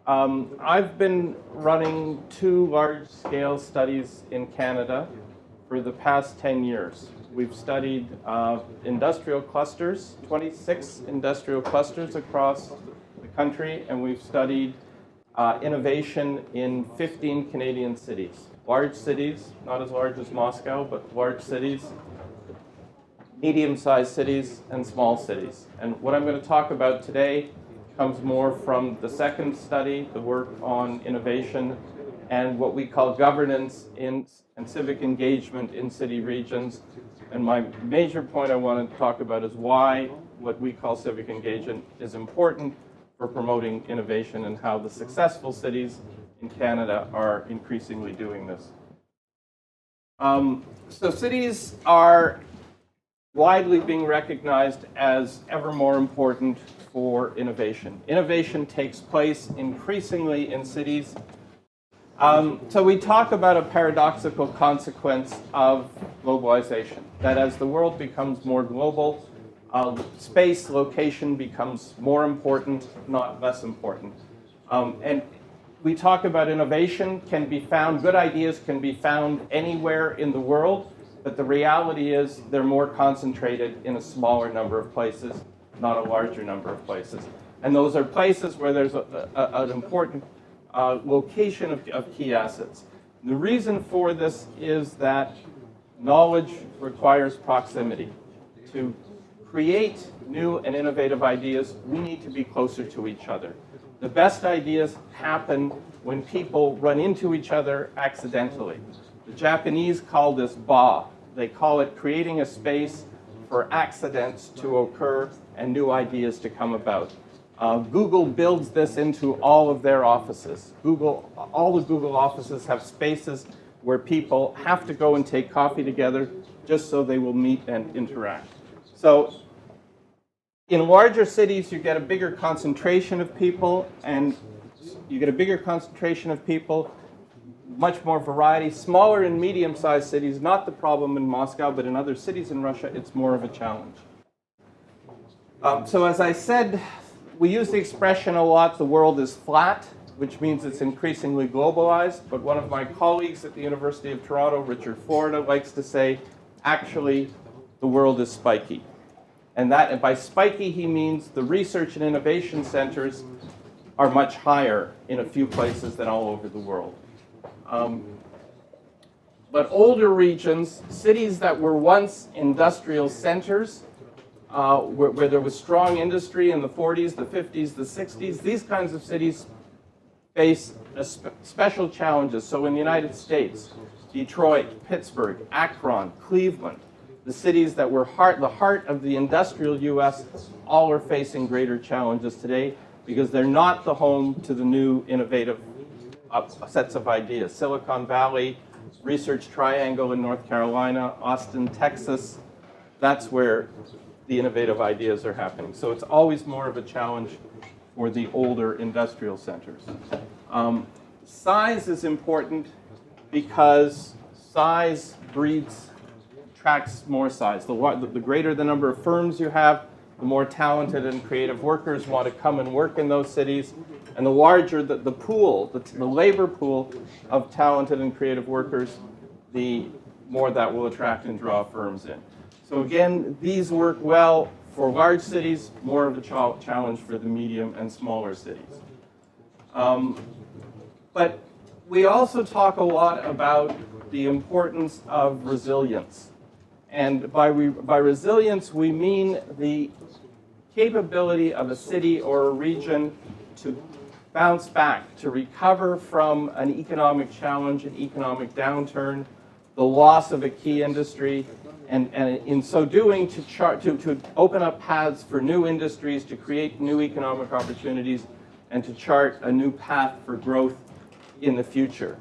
I've been running 2 large-scale studies in Canada for the past 10 years. We've studied industrial clusters, 26 industrial clusters across the country, and we've studied innovation in 15 Canadian cities. Large cities, not as large as Moscow, but large cities, medium-sized cities, and small cities. And what I'm going to talk about today comes more from the second study, the work on innovation, and what we call governance and civic engagement in city regions. And my major point I want to talk about is why what we call civic engagement is important for promoting innovation and how the successful cities in Canada are increasingly doing this. So cities are widely being recognized as ever more important for innovation. Innovation takes place increasingly in cities. So we talk about a paradoxical consequence of globalization, that as the world becomes more global, space, location becomes more important, not less important. And we talk about innovation can be found, good ideas can be found anywhere in the world, but the reality is they're more concentrated in a smaller number of places, not a larger number of places. And those are places where there's an important location of key assets. The reason for this is that knowledge requires proximity. To create new and innovative ideas, we need to be closer to each other. The best ideas happen when people run into each other accidentally. The Japanese call this ba. They call it creating a space for accidents to occur and new ideas to come about. Google builds this into all of their offices. All the Google offices have spaces where people have to go and take coffee together just so they will meet and interact. So in larger cities, you get a bigger concentration of people, much more variety. Smaller and medium-sized cities, not the problem in Moscow, but in other cities in Russia, it's more of a challenge. So as I said, we use the expression a lot, the world is flat, which means it's increasingly globalized. But one of my colleagues at the University of Toronto, Richard Florida, likes to say, actually, the world is spiky. And by spiky, he means the research and innovation centers are much higher in a few places than all over the world. But older regions, cities that were once industrial centers, where there was strong industry in the 40s, the 50s, the 60s, these kinds of cities face special challenges. So in the United States, Detroit, Pittsburgh, Akron, Cleveland, the cities that were the heart of the industrial US, all are facing greater challenges today because they're not the home to the new innovative sets of ideas. Silicon Valley, Research Triangle in North Carolina, Austin, Texas, that's where the innovative ideas are happening. So it's always more of a challenge for the older industrial centers. Size is important because size attracts more size. The greater the number of firms you have, the more talented and creative workers want to come and work in those cities. And the larger the labor pool of talented and creative workers, the more that will attract and draw firms in. So again, these work well for large cities, more of a challenge for the medium and smaller cities. But we also talk a lot about the importance of resilience. And by resilience, we mean the capability of a city or a region to bounce back, to recover from an economic challenge, an economic downturn, the loss of a key industry, and in so doing to open up paths for new industries, to create new economic opportunities, and to chart a new path for growth in the future.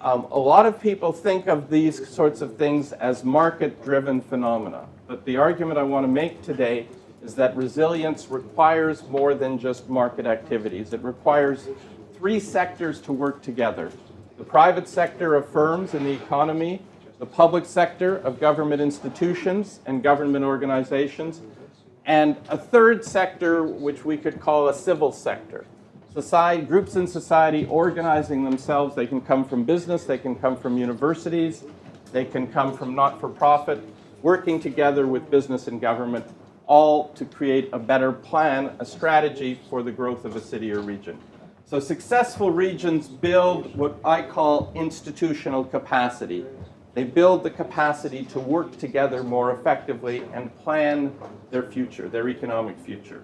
A lot of people think of these sorts of things as market-driven phenomena, but the argument I want to make today is that resilience requires more than just market activities. It requires 3 sectors to work together: the private sector of firms and the economy, the public sector of government institutions and government organizations, and a third sector which we could call a civil sector. Society, groups in society organizing themselves. They can come from business, they can come from universities, they can come from not-for-profit, working together with business and government, all to create a better plan, a strategy for the growth of a city or region. So successful regions build what I call institutional capacity. They build the capacity to work together more effectively and plan their future, their economic future.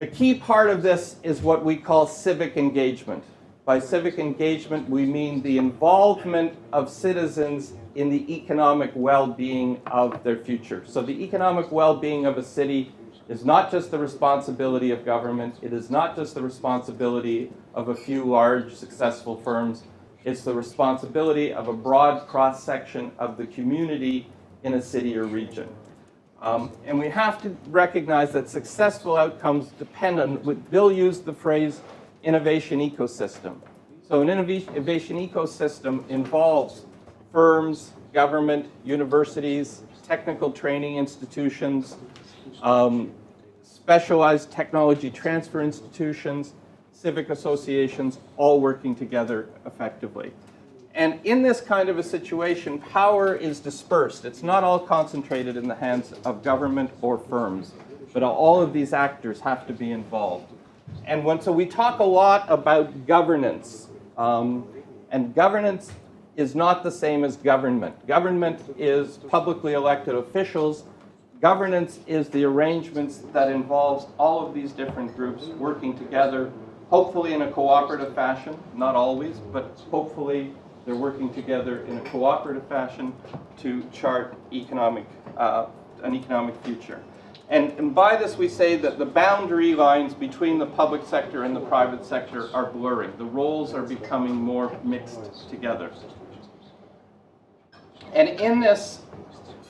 The key part of this is what we call civic engagement. By civic engagement, we mean the involvement of citizens in the economic well-being of their future. So the economic well-being of a city is not just the responsibility of government. It is not just the responsibility of a few large, successful firms. It's the responsibility of a broad cross-section of the community in a city or region. And we have to recognize that successful outcomes depend on, Bill used the phrase innovation ecosystem. So an innovation ecosystem involves firms, government, universities, technical training institutions, specialized technology transfer institutions, civic associations, all working together effectively. And in this kind of a situation, power is dispersed. It's not all concentrated in the hands of government or firms, but all of these actors have to be involved. And so we talk a lot about governance, and governance is not the same as government. Government is publicly elected officials. Governance is the arrangements that involves all of these different groups working together, hopefully in a cooperative fashion, not always, but hopefully they're working together in a cooperative fashion to chart an economic future. And by this we say that the boundary lines between the public sector and the private sector are blurring. The roles are becoming more mixed together. And in this,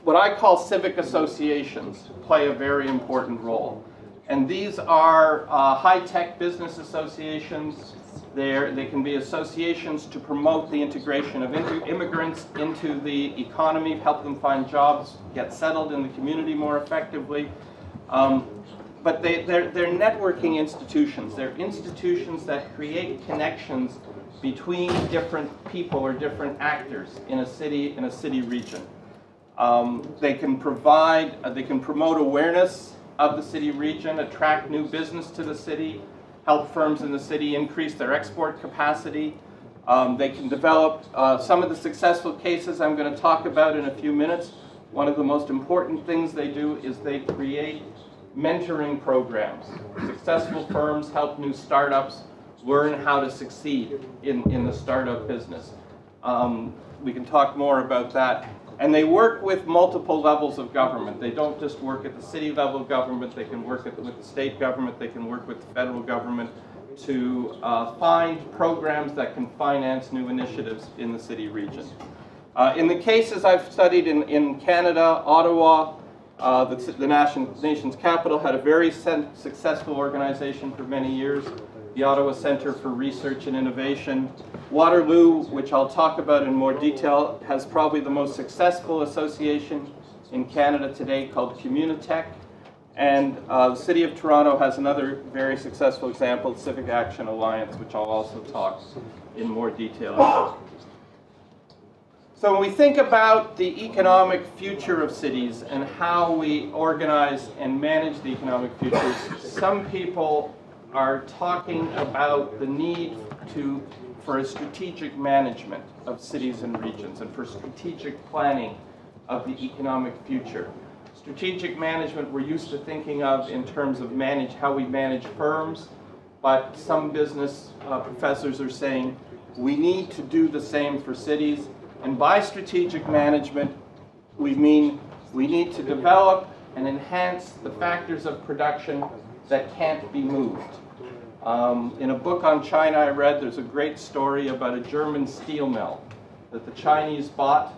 what I call civic associations play a very important role. And these are high-tech business associations. They can be associations to promote the integration of immigrants into the economy, help them find jobs, get settled in the community more effectively. But they're networking institutions. They're institutions that create connections between different people or different actors in a city region. They can promote awareness of the city region, attract new business to the city, help firms in the city increase their export capacity. They can develop some of the successful cases I'm going to talk about in a few minutes. One of the most important things they do is they create mentoring programs. Successful firms help new startups learn how to succeed in the startup business. We can talk more about that. And they work with multiple levels of government. They don't just work at the city level of government. They can work with the state government. They can work with the federal government to find programs that can finance new initiatives in the city region. In the cases I've studied in Canada, Ottawa, the nation's capital, had a very successful organization for many years, the Ottawa Centre for Research and Innovation. Waterloo, which I'll talk about in more detail, has probably the most successful association in Canada today called Communitech. And the City of Toronto has another very successful example, Civic Action Alliance, which I'll also talk in more detail about. So when we think about the economic future of cities and how we organize and manage the economic futures, some people are talking about the need for a strategic management of cities and regions and for strategic planning of the economic future. Strategic management we're used to thinking of in terms of how we manage firms, but some business professors are saying we need to do the same for cities. And by strategic management, we mean we need to develop and enhance the factors of production that can't be moved. In a book on China I read, there's a great story about a German steel mill that the Chinese bought,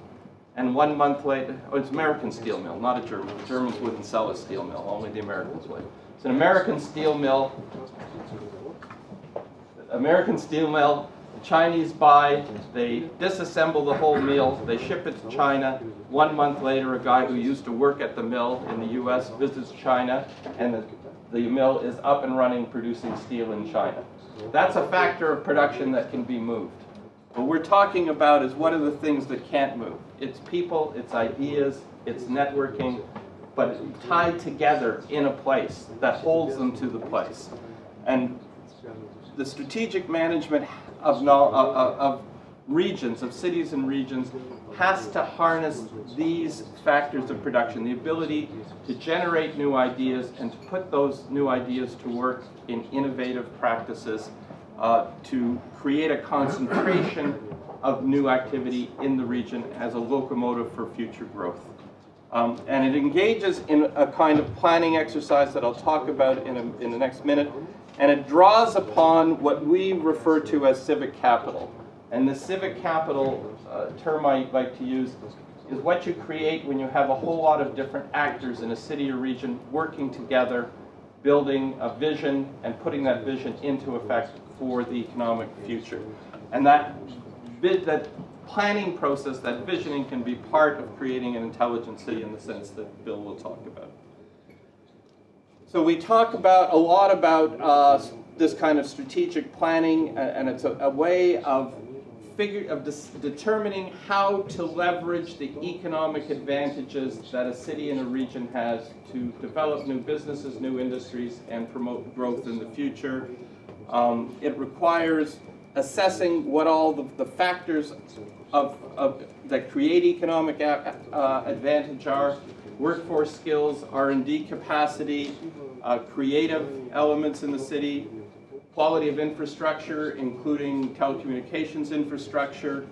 and 1 month later, it's an American steel mill, not a German. The Germans wouldn't sell a steel mill, only the Americans would. It's an American steel mill. Chinese buy, they disassemble the whole mill, they ship it to China. 1 month later, a guy who used to work at the mill in the US visits China, and the mill is up and running producing steel in China. That's a factor of production that can be moved. What we're talking about is what are the things that can't move. It's people, it's ideas, it's networking, but tied together in a place that holds them to the place. And the strategic management of regions, of cities and regions, has to harness these factors of production, the ability to generate new ideas and to put those new ideas to work in innovative practices to create a concentration of new activity in the region as a locomotive for future growth. And it engages in a kind of planning exercise that I'll talk about in the next minute, and it draws upon what we refer to as civic capital. And the civic capital term I like to use is what you create when you have a whole lot of different actors in a city or region working together, building a vision and putting that vision into effect for the economic future. And that planning process, that visioning, can be part of creating an intelligent city in the sense that Bill will talk about. So we talk about a lot about this kind of strategic planning, and it's a way of determining how to leverage the economic advantages that a city and a region has to develop new businesses, new industries, and promote growth in the future. It requires assessing what all the factors that create economic advantage are: workforce skills, R&D capacity, creative elements in the city, quality of infrastructure, including telecommunications infrastructure,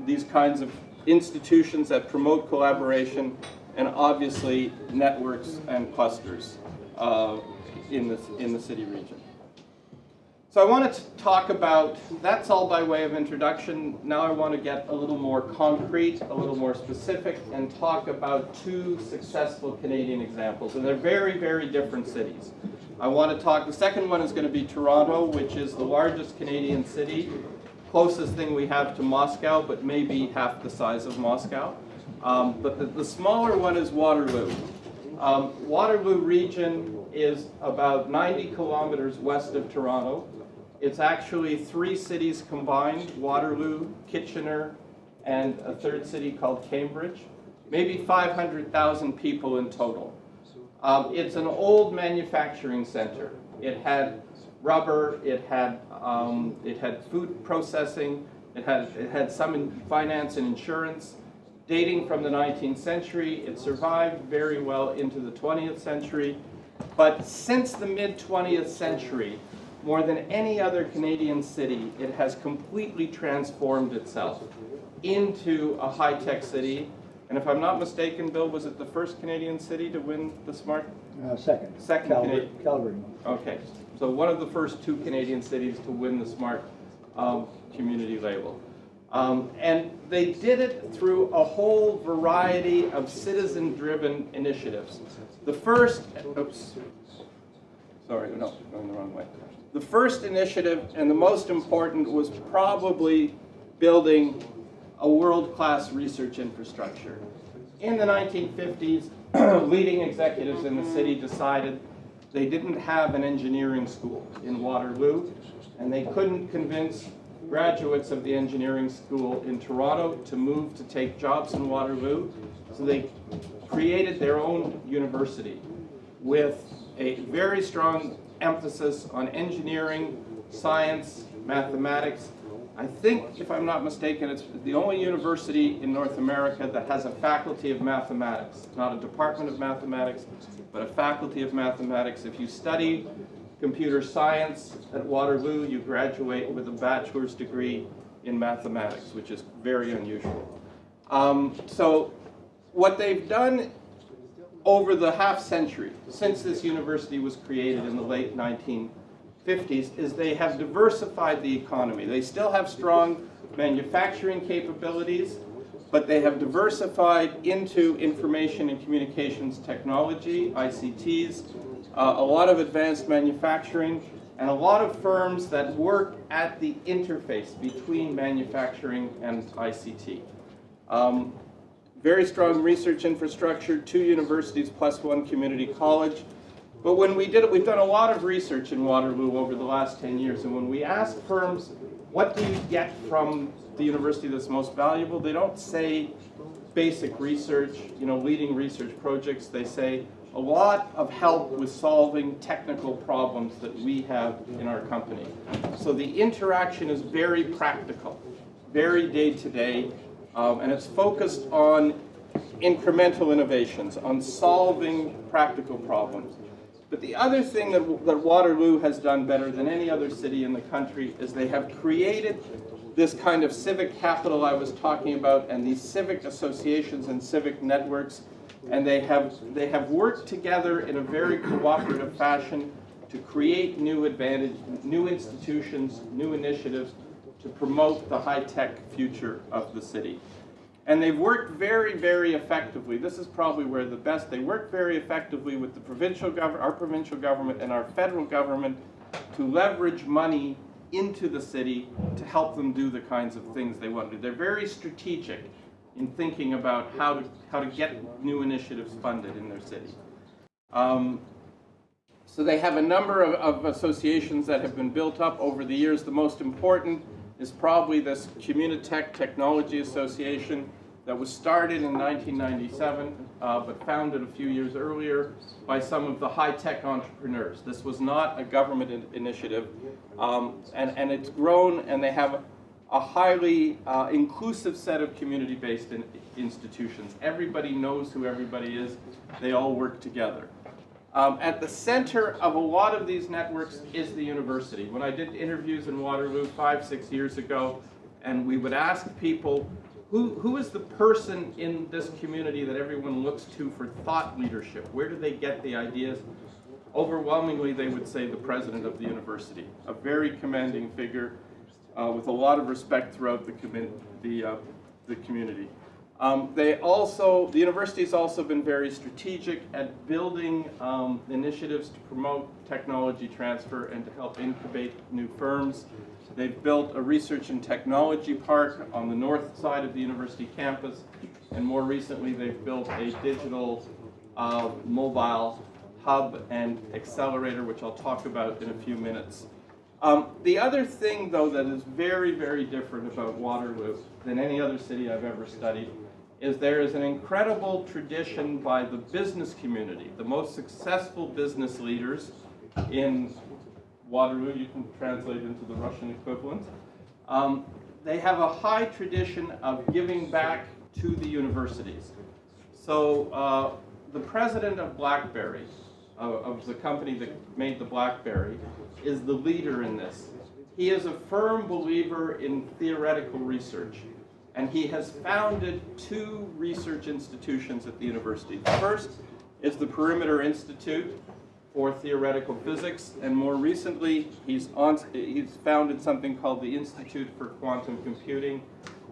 these kinds of institutions that promote collaboration, and obviously networks and clusters in the city region. So I wanted to talk about, that's all by way of introduction. Now I want to get a little more concrete, a little more specific, and talk about two successful Canadian examples. And they're very, very different cities. I want to talk, the second one is going to be Toronto, which is the largest Canadian city, closest thing we have to Moscow, but maybe half the size of Moscow. But the smaller one is Waterloo. Waterloo region is about 90 kilometers west of Toronto. It's actually 3 cities combined: Waterloo, Kitchener, and a third city called Cambridge. Maybe 500,000 people in total. It's an old manufacturing center. It had rubber, it had food processing, it had some in finance and insurance. Dating from the 19th century, it survived very well into the 20th century. But since the mid-20th century, more than any other Canadian city, it has completely transformed itself into a high-tech city. And if I'm not mistaken, Bill, was it the first Canadian city to win the Smart? Second. Calgary. Okay, so one of the first 2 Canadian cities to win the Smart community label. And they did it through a whole variety of citizen-driven initiatives. The first, oops, sorry, no, going the wrong way. The first initiative, and the most important, was probably building a world-class research infrastructure. In the 1950s, leading executives in the city decided they didn't have an engineering school in Waterloo, and they couldn't convince graduates of the engineering school in Toronto to move to take jobs in Waterloo. So they created their own university with a very strong emphasis on engineering, science, mathematics. I think, if I'm not mistaken, it's the only university in North America that has a faculty of mathematics. Not a department of mathematics, but a faculty of mathematics. If you study computer science at Waterloo, you graduate with a bachelor's degree in mathematics, which is very unusual. So what they've done over the half century, since this university was created in the late 1950s, is they have diversified the economy. They still have strong manufacturing capabilities, but they have diversified into information and communications technology, ICTs, a lot of advanced manufacturing, and a lot of firms that work at the interface between manufacturing and ICT. Very strong research infrastructure, 2 universities plus 1 community college. But when we did it, we've done a lot of research in Waterloo over the last 10 years, and when we ask firms, what do you get from the university that's most valuable, they don't say basic research, leading research projects. They say a lot of help with solving technical problems that we have in our company. So the interaction is very practical, very day-to-day, and it's focused on incremental innovations, on solving practical problems. But the other thing that Waterloo has done better than any other city in the country is they have created this kind of civic capital I was talking about, and these civic associations and civic networks, and they have worked together in a very cooperative fashion to create new institutions, new initiatives to promote the high-tech future of the city. And they've worked very, very effectively. This is probably where the best. They work very effectively with the our provincial government and our federal government to leverage money into the city to help them do the kinds of things they want to do. They're very strategic in thinking about how to get new initiatives funded in their city. So they have a number of associations that have been built up over the years. The most important is probably this Communitech Technology Association that was started in 1997, but founded a few years earlier by some of the high-tech entrepreneurs. This was not a government initiative, and it's grown, and they have a highly inclusive set of community-based institutions. Everybody knows who everybody is. They all work together. At the center of a lot of these networks is the university. When I did interviews in Waterloo 5-6 years ago, and we would ask people, who is the person in this community that everyone looks to for thought leadership? Where do they get the ideas? Overwhelmingly, they would say the president of the university, a very commanding figure with a lot of respect throughout the community. The university's also been very strategic at building initiatives to promote technology transfer and to help incubate new firms. They've built a research and technology park on the north side of the university campus, and more recently they've built a digital mobile hub and accelerator, which I'll talk about in a few minutes. The other thing, though, that is very, very different about Waterloo than any other city I've ever studied is there is an incredible tradition by the business community, the most successful business leaders in Waterloo. You can translate into the Russian equivalent. They have a high tradition of giving back to the universities. So the president of BlackBerry, of the company that made the BlackBerry, is the leader in this. He is a firm believer in theoretical research, and he has founded 2 research institutions at the university. The first is the Perimeter Institute for Theoretical Physics, and more recently he's founded something called the Institute for Quantum Computing.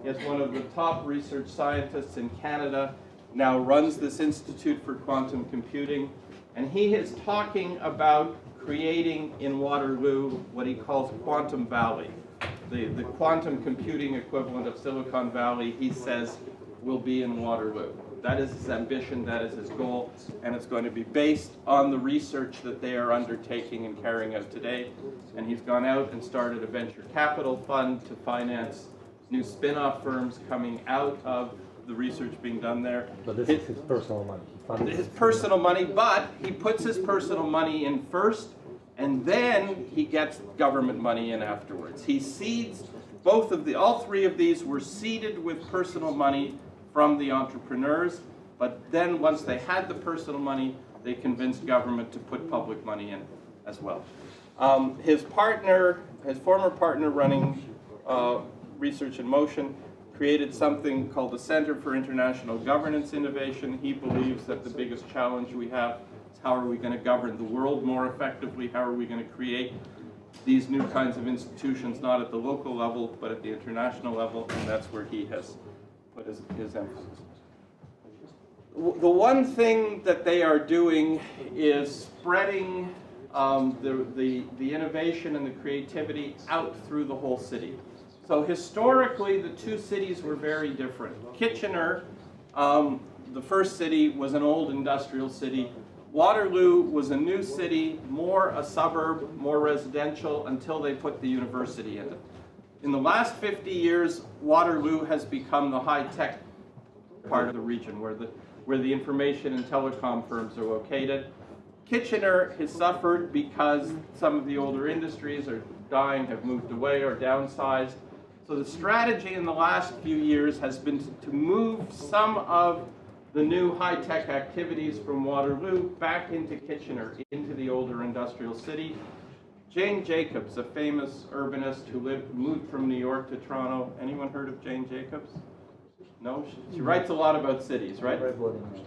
He has one of the top research scientists in Canada, now runs this Institute for Quantum Computing, and he is talking about creating in Waterloo what he calls Quantum Valley. The quantum computing equivalent of Silicon Valley, he says, will be in Waterloo. That is his ambition, that is his goal, and it's going to be based on the research that they are undertaking and carrying out today. And he's gone out and started a venture capital fund to finance new spin-off firms coming out of the research being done there. But this is his personal money. His personal money, but he puts his personal money in first, and then he gets government money in afterwards. He seeds all 3 of these were seeded with personal money from the entrepreneurs, but then once they had the personal money, they convinced government to put public money in as well. His former partner running Research in Motion, created something called the Center for International Governance Innovation. He believes that the biggest challenge we have is how are we going to govern the world more effectively, how are we going to create these new kinds of institutions, not at the local level, but at the international level, and that's where he has put his emphasis. The one thing that they are doing is spreading the innovation and the creativity out through the whole city. So historically, the two cities were very different. Kitchener, the first city, was an old industrial city. Waterloo was a new city, more a suburb, more residential, until they put the university in it. In the last 50 years, Waterloo has become the high-tech part of the region where the information and telecom firms are located. Kitchener has suffered because some of the older industries are dying, have moved away, or downsized. So the strategy in the last few years has been to move some of the new high-tech activities from Waterloo back into Kitchener, into the older industrial city. Jane Jacobs, a famous urbanist who moved from New York to Toronto. Anyone heard of Jane Jacobs? No? She writes a lot about cities, right?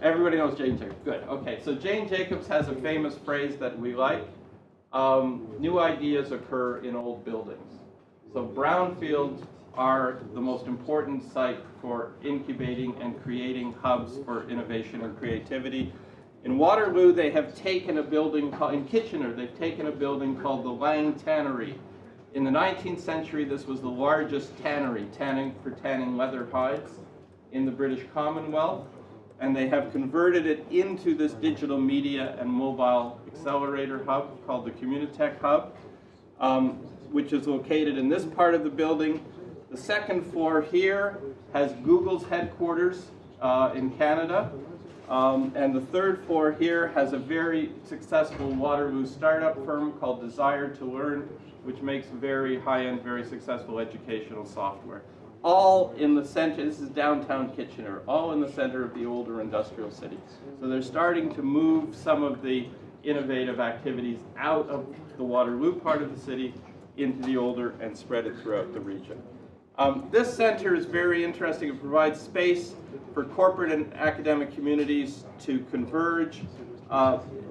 Everybody knows Jane Jacobs. Good. Okay, so Jane Jacobs has a famous phrase that we like. New ideas occur in old buildings. So brownfields are the most important site for incubating and creating hubs for innovation and creativity. In Waterloo, they have taken a building called, in Kitchener, they've taken a building called the Lang Tannery. In the 19th century, this was the largest tannery, tanning leather hides in the British Commonwealth. And they have converted it into this digital media and mobile accelerator hub called the Communitech Hub, which is located in this part of the building. The second floor here has Google's headquarters in Canada. And the third floor here has a very successful Waterloo startup firm called Desire to Learn, which makes very high-end, very successful educational software. All in the center, this is downtown Kitchener, all in the center of the older industrial city. So they're starting to move some of the innovative activities out of the Waterloo part of the city into the older and spread it throughout the region. This center is very interesting. It provides space for corporate and academic communities to converge.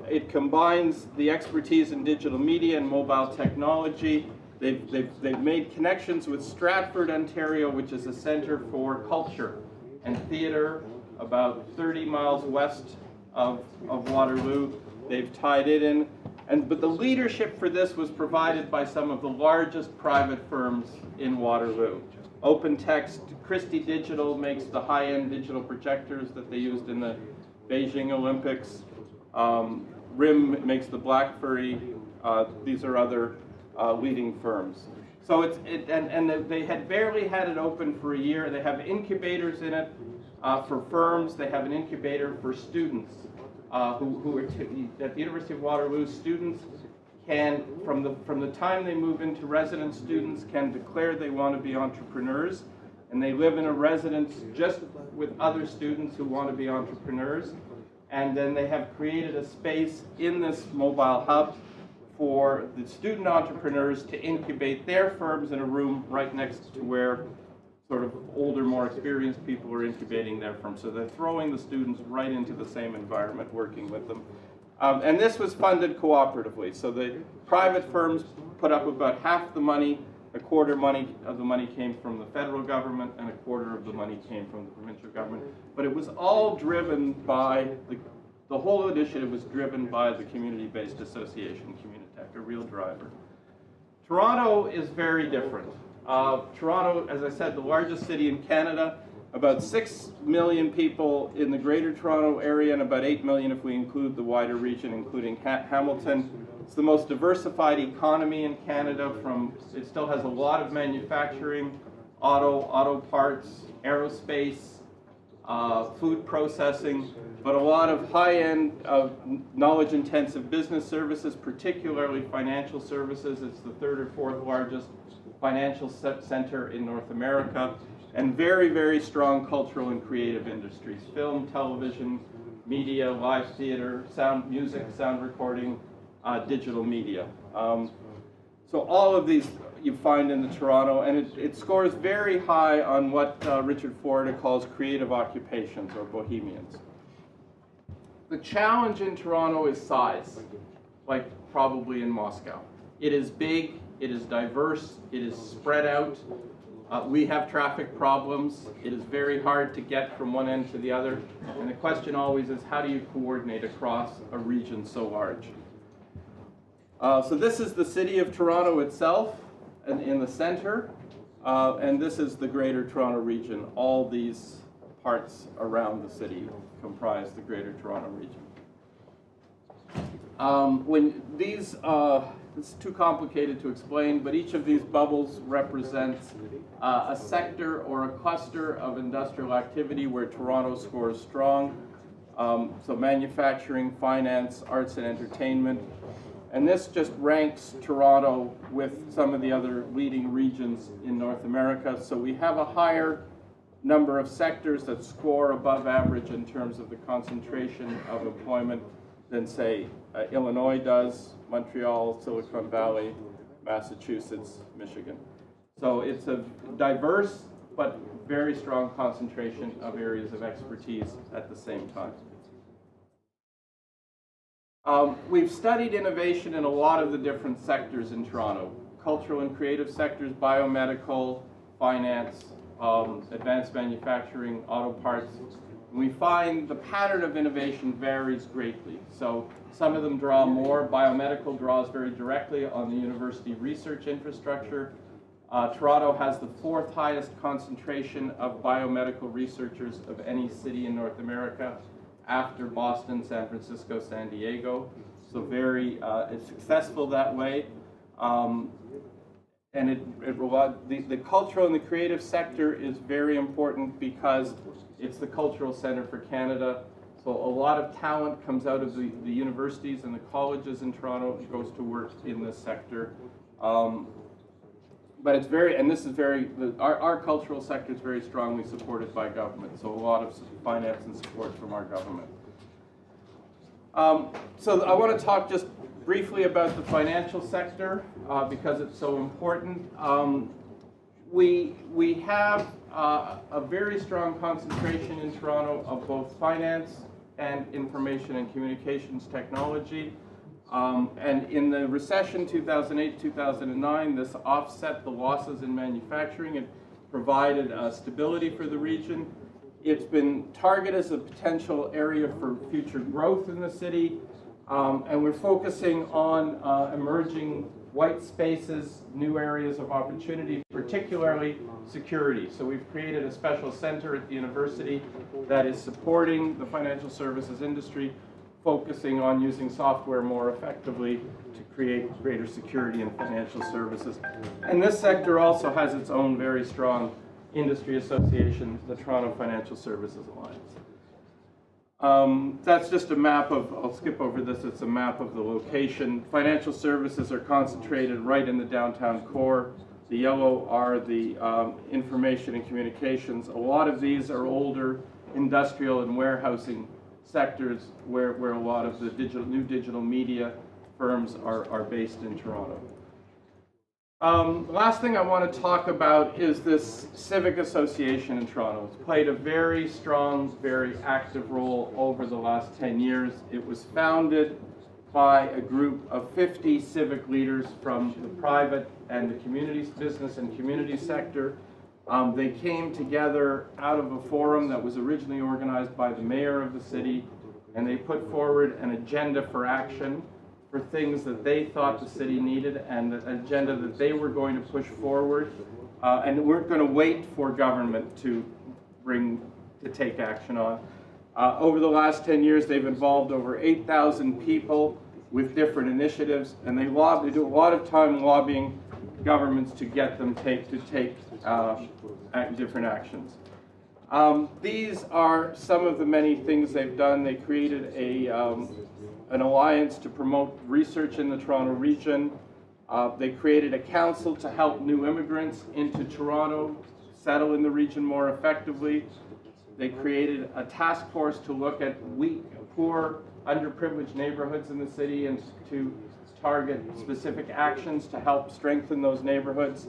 It combines the expertise in digital media and mobile technology. They've made connections with Stratford, Ontario, which is a center for culture and theater about 30 miles west of Waterloo. They've tied it in. But the leadership for this was provided by some of the largest private firms in Waterloo. OpenText, Christie Digital makes the high-end digital projectors that they used in the Beijing Olympics. RIM makes the BlackBerry. These are other leading firms. So they had barely had it open for a year. They have incubators in it for firms. They have an incubator for students who are at the University of Waterloo. Students can, from the time they move into residence, students can declare they want to be entrepreneurs, and they live in a residence just with other students who want to be entrepreneurs. And then they have created a space in this mobile hub for the student entrepreneurs to incubate their firms in a room right next to where sort of older, more experienced people are incubating their firms. So they're throwing the students right into the same environment, working with them. And this was funded cooperatively. So the private firms put up about half the money, a quarter of the money came from the federal government, and a quarter of the money came from the provincial government. But it was all driven by, the whole initiative was driven by the community-based association, Communitech, a real driver. Toronto is very different. Toronto, as I said, the largest city in Canada, about 6 million people in the Greater Toronto area, and about 8 million if we include the wider region, including Hamilton. It's the most diversified economy in Canada. It still has a lot of manufacturing, auto parts, aerospace, food processing, but a lot of high-end, knowledge-intensive business services, particularly financial services. It's the third or fourth largest financial center in North America, and very, very strong cultural and creative industries: film, television, media, live theater, music, sound recording, digital media. So all of these you find in the Toronto, and it scores very high on what Richard Florida calls creative occupations, or bohemians. The challenge in Toronto is size, like probably in Moscow. It is big, it is diverse, it is spread out. We have traffic problems. It is very hard to get from one end to the other. And the question always is, how do you coordinate across a region so large? So this is the city of Toronto itself, and in the center, and this is the Greater Toronto Region. All these parts around the city comprise the Greater Toronto Region. It's too complicated to explain, but each of these bubbles represents a sector or a cluster of industrial activity where Toronto scores strong. So manufacturing, finance, arts and entertainment. And this just ranks Toronto with some of the other leading regions in North America. So we have a higher number of sectors that score above average in terms of the concentration of employment than, say, Illinois does, Montreal, Silicon Valley, Massachusetts, Michigan. So it's a diverse but very strong concentration of areas of expertise at the same time. We've studied innovation in a lot of the different sectors in Toronto. Cultural and creative sectors, biomedical, finance, advanced manufacturing, auto parts. We find the pattern of innovation varies greatly. So some of them draw more. Biomedical draws very directly on the university research infrastructure. Toronto has the 4th highest concentration of biomedical researchers of any city in North America, after Boston, San Francisco, San Diego. So very it's successful that way. And the cultural and the creative sector is very important because it's the cultural center for Canada. So a lot of talent comes out of the universities and the colleges in Toronto and goes to work in this sector. But it's very, and this is very, our cultural sector is very strongly supported by government. So a lot of finance and support from our government. So I want to talk just briefly about the financial sector because it's so important. We have a very strong concentration in Toronto of both finance and information and communications technology. And in the recession 2008-2009, this offset the losses in manufacturing. It provided stability for the region. It's been targeted as a potential area for future growth in the city. And we're focusing on emerging white spaces, new areas of opportunity, particularly security. So we've created a special center at the university that is supporting the financial services industry, focusing on using software more effectively to create greater security in financial services. And this sector also has its own very strong industry association, the Toronto Financial Services Alliance. That's just a map of, I'll skip over this, it's a map of the location. Financial services are concentrated right in the downtown core. The yellow are the information and communications. A lot of these are older industrial and warehousing sectors where a lot of the new digital media firms are based in Toronto. The last thing I want to talk about is this Civic Association in Toronto. It's played a very strong, very active role over the last 10 years. It was founded by a group of 50 civic leaders from the private and the community business and community sector. They came together out of a forum that was originally organized by the mayor of the city, and they put forward an agenda for action for things that they thought the city needed and an agenda that they were going to push forward, and weren't going to wait for government to take action on. Over the last 10 years, they've involved over 8,000 people with different initiatives, and they do a lot of time lobbying governments to get them to take different actions. These are some of the many things they've done. They created an alliance to promote research in the Toronto region. They created a council to help new immigrants into Toronto settle in the region more effectively. They created a task force to look at weak, poor, underprivileged neighborhoods in the city and to target specific actions to help strengthen those neighborhoods.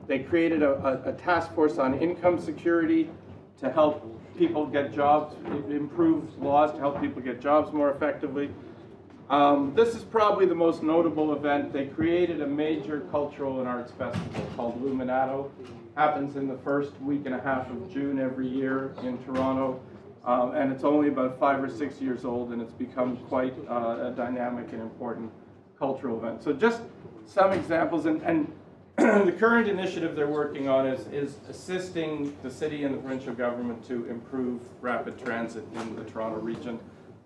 They created a task force on income security to help people get jobs, improve laws to help people get jobs more effectively. This is probably the most notable event. They created a major cultural and arts festival called Luminato. Happens in the first week and a half of June every year in Toronto. And it's only about 5 or 6 years old, and it's become quite a dynamic and important cultural event. So just some examples, and the current initiative they're working on is assisting the city and the provincial government to improve rapid transit in the Toronto region.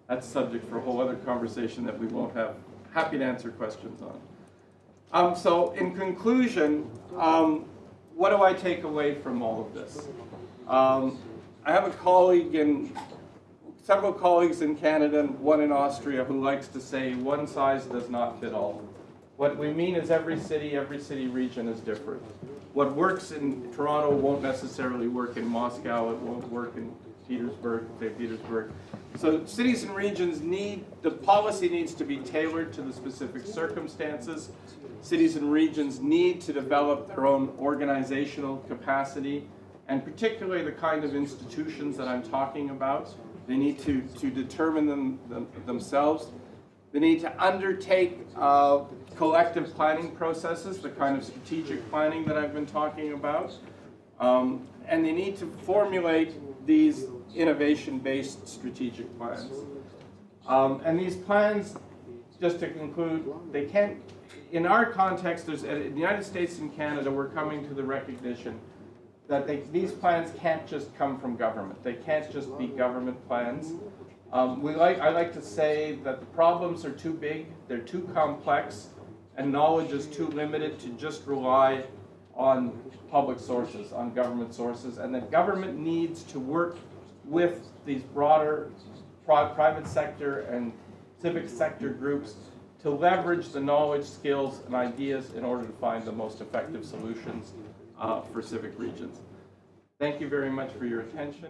That's subject for a whole other conversation that we won't have. Happy to answer questions on. So in conclusion, what do I take away from all of this? I have a colleague several colleagues in Canada and one in Austria who likes to say one size does not fit all. What we mean is every city region is different. What works in Toronto won't necessarily work in Moscow, it won't work in Petersburg, St. Petersburg. So cities and regions the policy needs to be tailored to the specific circumstances. Cities and regions need to develop their own organizational capacity, and particularly the kind of institutions that I'm talking about. They need to determine themselves. They need to undertake collective planning processes, the kind of strategic planning that I've been talking about. And they need to formulate these innovation-based strategic plans. And these plans, just to conclude, they can't, in our context, in the United States and Canada, we're coming to the recognition that these plans can't just come from government. They can't just be government plans. I like to say that the problems are too big, they're too complex, and knowledge is too limited to just rely on public sources, on government sources, and that government needs to work with these broader private sector and civic sector groups to leverage the knowledge, skills, and ideas in order to find the most effective solutions for civic regions. Thank you very much for your attention.